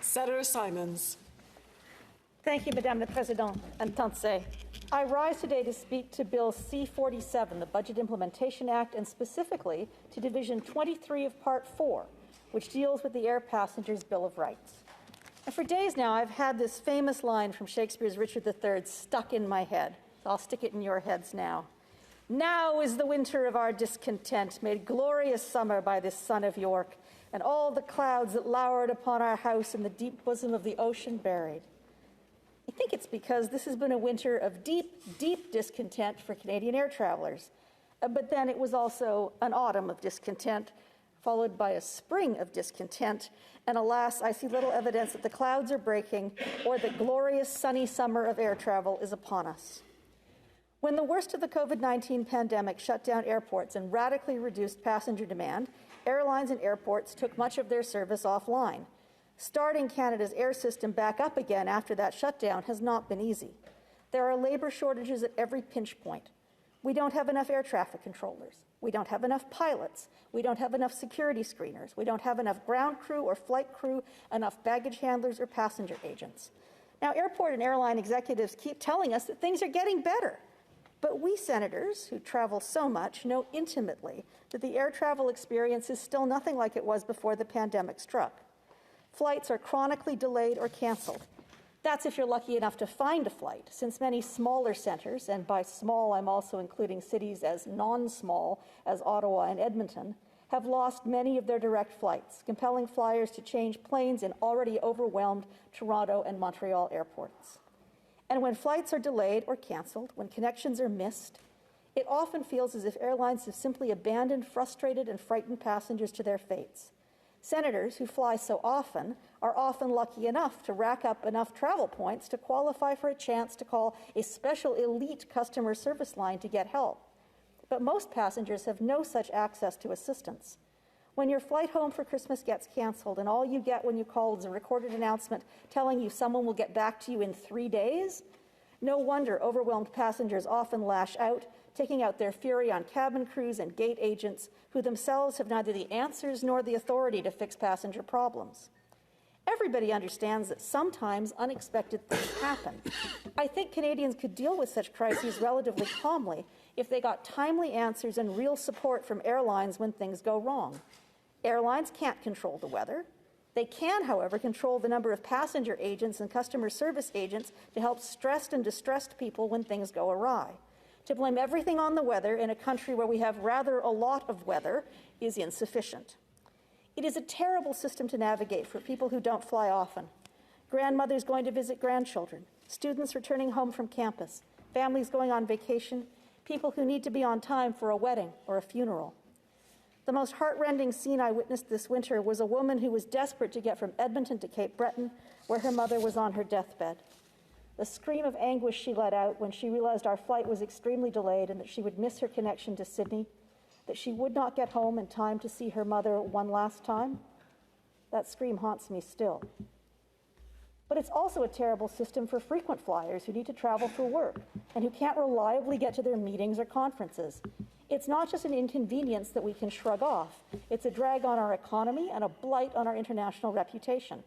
Senator Simons. Thank you, Madame la Présidente. I rise today to speak to Bill C-47, the Budget Implementation Act, and specifically to Division 23 of Part 4, which deals with the Air Passengers Bill of Rights. And for days now, I've had this famous line from Shakespeare's Richard III stuck in my head. So I'll stick it in your heads now. Now is the winter of our discontent, made glorious summer by this son of York, and all the clouds that lowered upon our house in the deep bosom of the ocean buried. I think it's because this has been a winter of deep, deep discontent for Canadian air travelers. But then it was also an autumn of discontent, followed by a spring of discontent. And alas, I see little evidence that the clouds are breaking or that glorious sunny summer of air travel is upon us. When the worst of the COVID-19 pandemic shut down airports and radically reduced passenger demand, airlines and airports took much of their service offline. Starting Canada's air system back up again after that shutdown has not been easy. There are labor shortages at every pinch point. We don't have enough air traffic controllers. We don't have enough pilots. We don't have enough security screeners. We don't have enough ground crew or flight crew, enough baggage handlers or passenger agents. Now, airport and airline executives keep telling us that things are getting better. But we senators, who travel so much, know intimately that the air travel experience is still nothing like it was before the pandemic struck. Flights are chronically delayed or canceled. That's if you're lucky enough to find a flight, since many smaller centres, and by small I'm also including cities as non-small as Ottawa and Edmonton, have lost many of their direct flights, compelling flyers to change planes in already overwhelmed Toronto and Montreal airports. And when flights are delayed or cancelled, when connections are missed, it often feels as if airlines have simply abandoned frustrated and frightened passengers to their fates. Senators who fly so often are often lucky enough to rack up enough travel points to qualify for a chance to call a special elite customer service line to get help. But most passengers have no such access to assistance. When your flight home for Christmas gets canceled and all you get when you call is a recorded announcement telling you someone will get back to you in 3 days, no wonder overwhelmed passengers often lash out, taking out their fury on cabin crews and gate agents who themselves have neither the answers nor the authority to fix passenger problems. Everybody understands that sometimes unexpected things happen. I think Canadians could deal with such crises relatively calmly if they got timely answers and real support from airlines when things go wrong. Airlines can't control the weather. They can, however, control the number of passenger agents and customer service agents to help stressed and distressed people when things go awry. To blame everything on the weather in a country where we have rather a lot of weather is insufficient. It is a terrible system to navigate for people who don't fly often. Grandmothers going to visit grandchildren, students returning home from campus, families going on vacation, people who need to be on time for a wedding or a funeral. The most heartrending scene I witnessed this winter was a woman who was desperate to get from Edmonton to Cape Breton, where her mother was on her deathbed. The scream of anguish she let out when she realized our flight was extremely delayed and that she would miss her connection to Sydney, that she would not get home in time to see her mother one last time, that scream haunts me still. But it's also a terrible system for frequent flyers who need to travel for work and who can't reliably get to their meetings or conferences. It's not just an inconvenience that we can shrug off. It's a drag on our economy and a blight on our international reputation.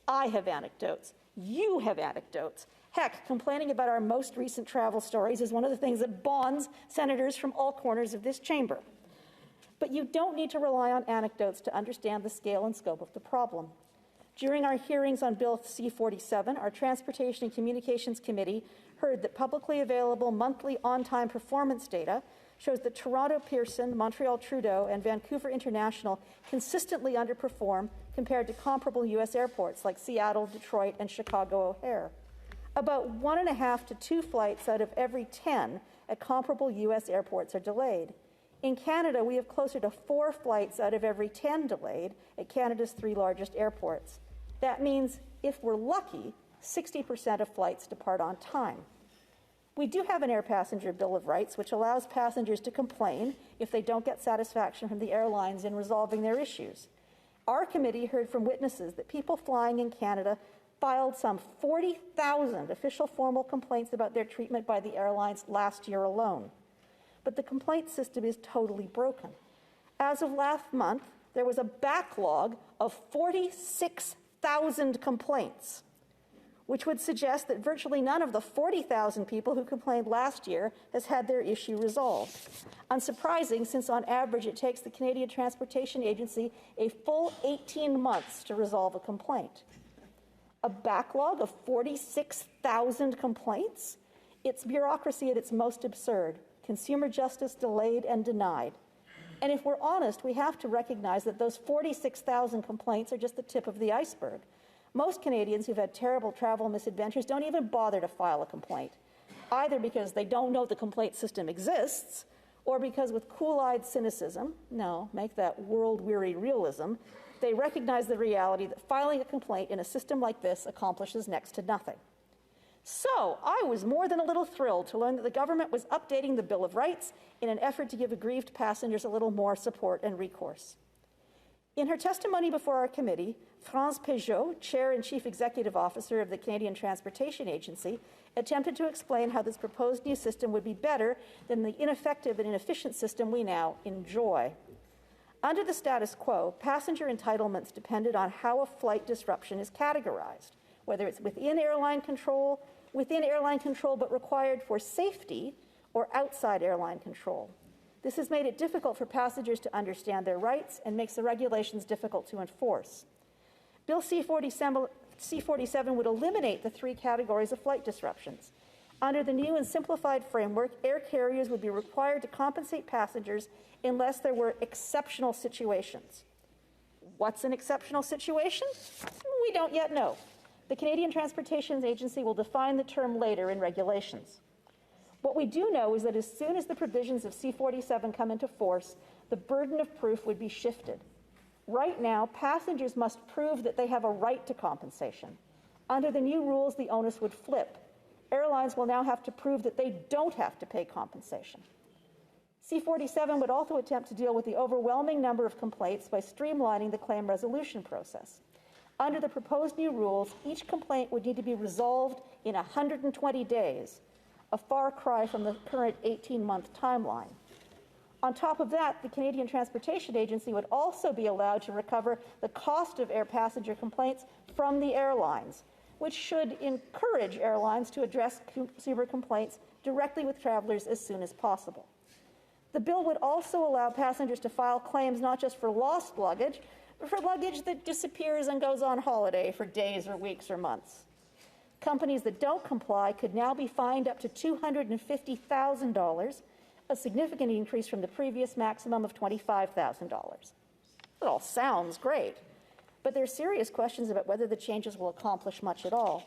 I have anecdotes. You have anecdotes. Heck, complaining about our most recent travel stories is one of the things that bonds senators from all corners of this chamber. But you don't need to rely on anecdotes to understand the scale and scope of the problem. During our hearings on Bill C-47, our Transportation and Communications Committee heard that publicly available monthly on-time performance data shows that Toronto Pearson, Montreal Trudeau, and Vancouver International consistently underperform compared to comparable U.S. airports like Seattle, Detroit, and Chicago O'Hare. About 1.5 to 2 flights out of every 10 at comparable U.S. airports are delayed. In Canada, we have closer to 4 flights out of every 10 delayed at Canada's 3 largest airports. That means, if we're lucky, 60% of flights depart on time. We do have an Air Passenger Bill of Rights, which allows passengers to complain if they don't get satisfaction from the airlines in resolving their issues. Our committee heard from witnesses that people flying in Canada filed some 40,000 official formal complaints about their treatment by the airlines last year alone. But the complaint system is totally broken. As of last month, there was a backlog of 46,000 complaints, which would suggest that virtually none of the 40,000 people who complained last year has had their issue resolved. Unsurprising, since on average it takes the Canadian Transportation Agency a full 18 months to resolve a complaint. A backlog of 46,000 complaints? It's bureaucracy at its most absurd. Consumer justice delayed and denied. And if we're honest, we have to recognize that those 46,000 complaints are just the tip of the iceberg. Most Canadians who've had terrible travel misadventures don't even bother to file a complaint, either because they don't know the complaint system exists, or because with cool-eyed cynicism, no, make that world-weary realism, they recognize the reality that filing a complaint in a system like this accomplishes next to nothing. So I was more than a little thrilled to learn that the government was updating the Bill of Rights in an effort to give aggrieved passengers a little more support and recourse. In her testimony before our committee, France Peugeot, Chair and Chief Executive Officer of the Canadian Transportation Agency, attempted to explain how this proposed new system would be better than the ineffective and inefficient system we now enjoy. Under the status quo, passenger entitlements depended on how a flight disruption is categorized, whether it's within airline control but required for safety, or outside airline control. This has made it difficult for passengers to understand their rights and makes the regulations difficult to enforce. Bill C-47 would eliminate the three categories of flight disruptions. Under the new and simplified framework, air carriers would be required to compensate passengers unless there were exceptional situations. What's an exceptional situation? We don't yet know. The Canadian Transportation Agency will define the term later in regulations. What we do know is that as soon as the provisions of C-47 come into force, the burden of proof would be shifted. Right now, passengers must prove that they have a right to compensation. Under the new rules, the onus would flip. Airlines will now have to prove that they don't have to pay compensation. C-47 would also attempt to deal with the overwhelming number of complaints by streamlining the claim resolution process. Under the proposed new rules, each complaint would need to be resolved in 120 days, a far cry from the current 18-month timeline. On top of that, the Canadian Transportation Agency would also be allowed to recover the cost of air passenger complaints from the airlines, which should encourage airlines to address consumer complaints directly with travelers as soon as possible. The bill would also allow passengers to file claims not just for lost luggage, but for luggage that disappears and goes on holiday for days or weeks or months. Companies that don't comply could now be fined up to $250,000, a significant increase from the previous maximum of $25,000. It all sounds great, but there are serious questions about whether the changes will accomplish much at all.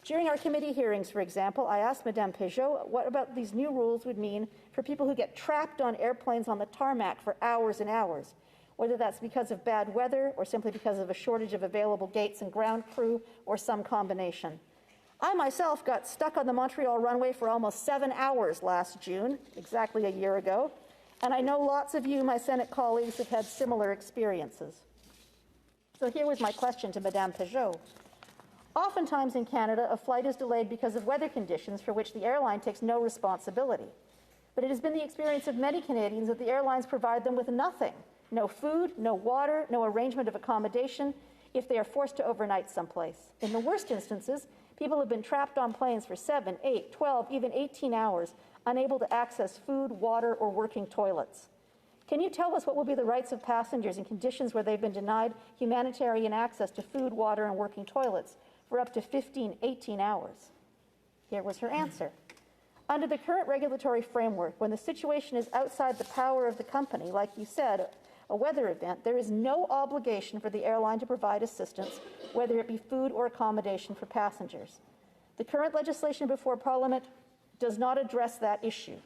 During our committee hearings, for example, I asked Madame Peugeot what about these new rules would mean for people who get trapped on airplanes on the tarmac for hours and hours, whether that's because of bad weather or simply because of a shortage of available gates and ground crew or some combination. I myself got stuck on the Montreal runway for almost 7 hours last June, exactly a year ago, and I know lots of you, my Senate colleagues, have had similar experiences. So here was my question to Madame Peugeot. Oftentimes in Canada, a flight is delayed because of weather conditions for which the airline takes no responsibility. But it has been the experience of many Canadians that the airlines provide them with nothing. No food, no water, no arrangement of accommodation if they are forced to overnight someplace. In the worst instances, people have been trapped on planes for 7, 8, 12, even 18 hours, unable to access food, water, or working toilets. Can you tell us what will be the rights of passengers in conditions where they've been denied humanitarian access to food, water, and working toilets for up to 15, 18 hours? Here was her answer. Under the current regulatory framework, when the situation is outside the power of the company, like you said, a weather event, there is no obligation for the airline to provide assistance, whether it be food or accommodation for passengers. The current legislation before Parliament does not address that issue.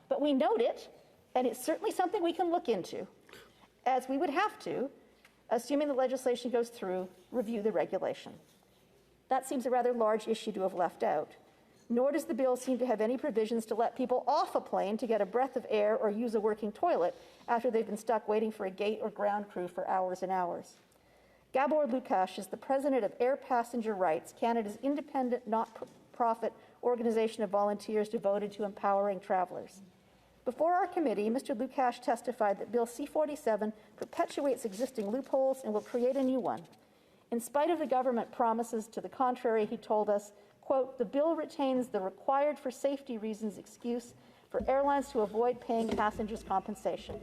But we note it, and it's certainly something we can look into, as we would have to, assuming the legislation goes through, review the regulation. That seems a rather large issue to have left out. Nor does the bill seem to have any provisions to let people off a plane to get a breath of air or use a working toilet after they've been stuck waiting for a gate or ground crew for hours and hours. Gabor Lukács is the president of Air Passenger Rights, Canada's independent, not-for-profit organization of volunteers devoted to empowering travelers. Before our committee, Mr. Lukács testified that Bill C-47 perpetuates existing loopholes and will create a new one. In spite of the government promises to the contrary, he told us, quote, "The bill retains the required for safety reasons excuse for airlines to avoid paying passengers compensation."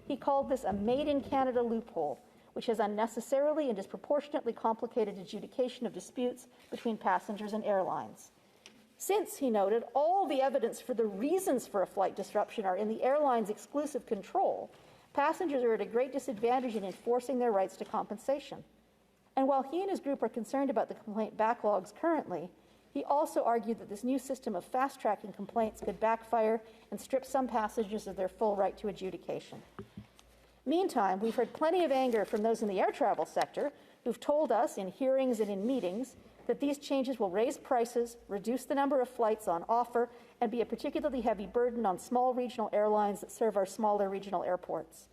He called this a made-in-Canada loophole, which has unnecessarily and disproportionately complicated adjudication of disputes between passengers and airlines. Since, he noted, all the evidence for the reasons for a flight disruption are in the airline's exclusive control, passengers are at a great disadvantage in enforcing their rights to compensation. And while he and his group are concerned about the complaint backlogs currently, he also argued that this new system of fast-tracking complaints could backfire and strip some passengers of their full right to adjudication. Meantime, we've heard plenty of anger from those in the air travel sector who've told us in hearings and in meetings that these changes will raise prices, reduce the number of flights on offer, and be a particularly heavy burden on small regional airlines that serve our smaller regional airports.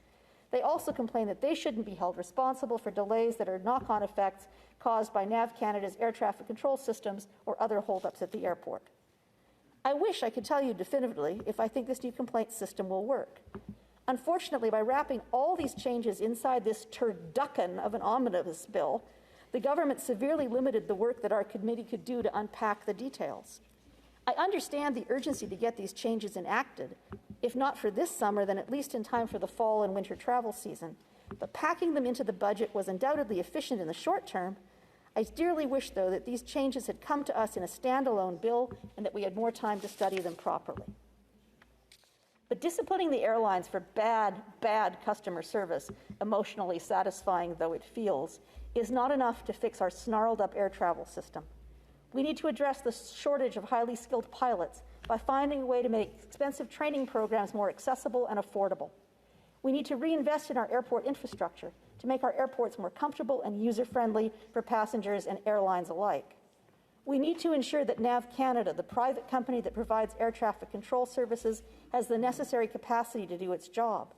They also complain that they shouldn't be held responsible for delays that are knock-on effects caused by NAV Canada's air traffic control systems or other holdups at the airport. I wish I could tell you definitively if I think this new complaint system will work. Unfortunately, by wrapping all these changes inside this turducken of an omnibus bill, the government severely limited the work that our committee could do to unpack the details. I understand the urgency to get these changes enacted, if not for this summer, then at least in time for the fall and winter travel season. But packing them into the budget was undoubtedly efficient in the short term. I dearly wish, though, that these changes had come to us in a standalone bill and that we had more time to study them properly. But disciplining the airlines for bad customer service, emotionally satisfying though it feels, is not enough to fix our snarled-up air travel system. We need to address the shortage of highly skilled pilots by finding a way to make expensive training programs more accessible and affordable. We need to reinvest in our airport infrastructure to make our airports more comfortable and user-friendly for passengers and airlines alike. We need to ensure that NAV Canada, the private company that provides air traffic control services, has the necessary capacity to do its job.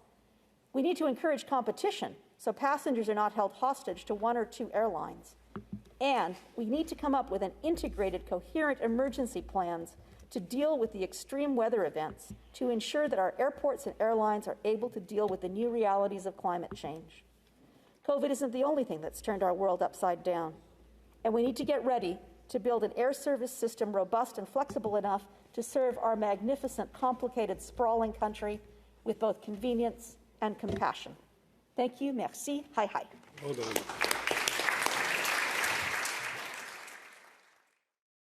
We need to encourage competition so passengers are not held hostage to one or two airlines. And we need to come up with an integrated, coherent emergency plans to deal with the extreme weather events to ensure that our airports and airlines are able to deal with the new realities of climate change. COVID isn't the only thing that's turned our world upside down, and we need to get ready to build an air service system robust and flexible enough to serve our magnificent, complicated, sprawling country with both convenience and compassion. Thank you. Merci. Hi, hi. Well done.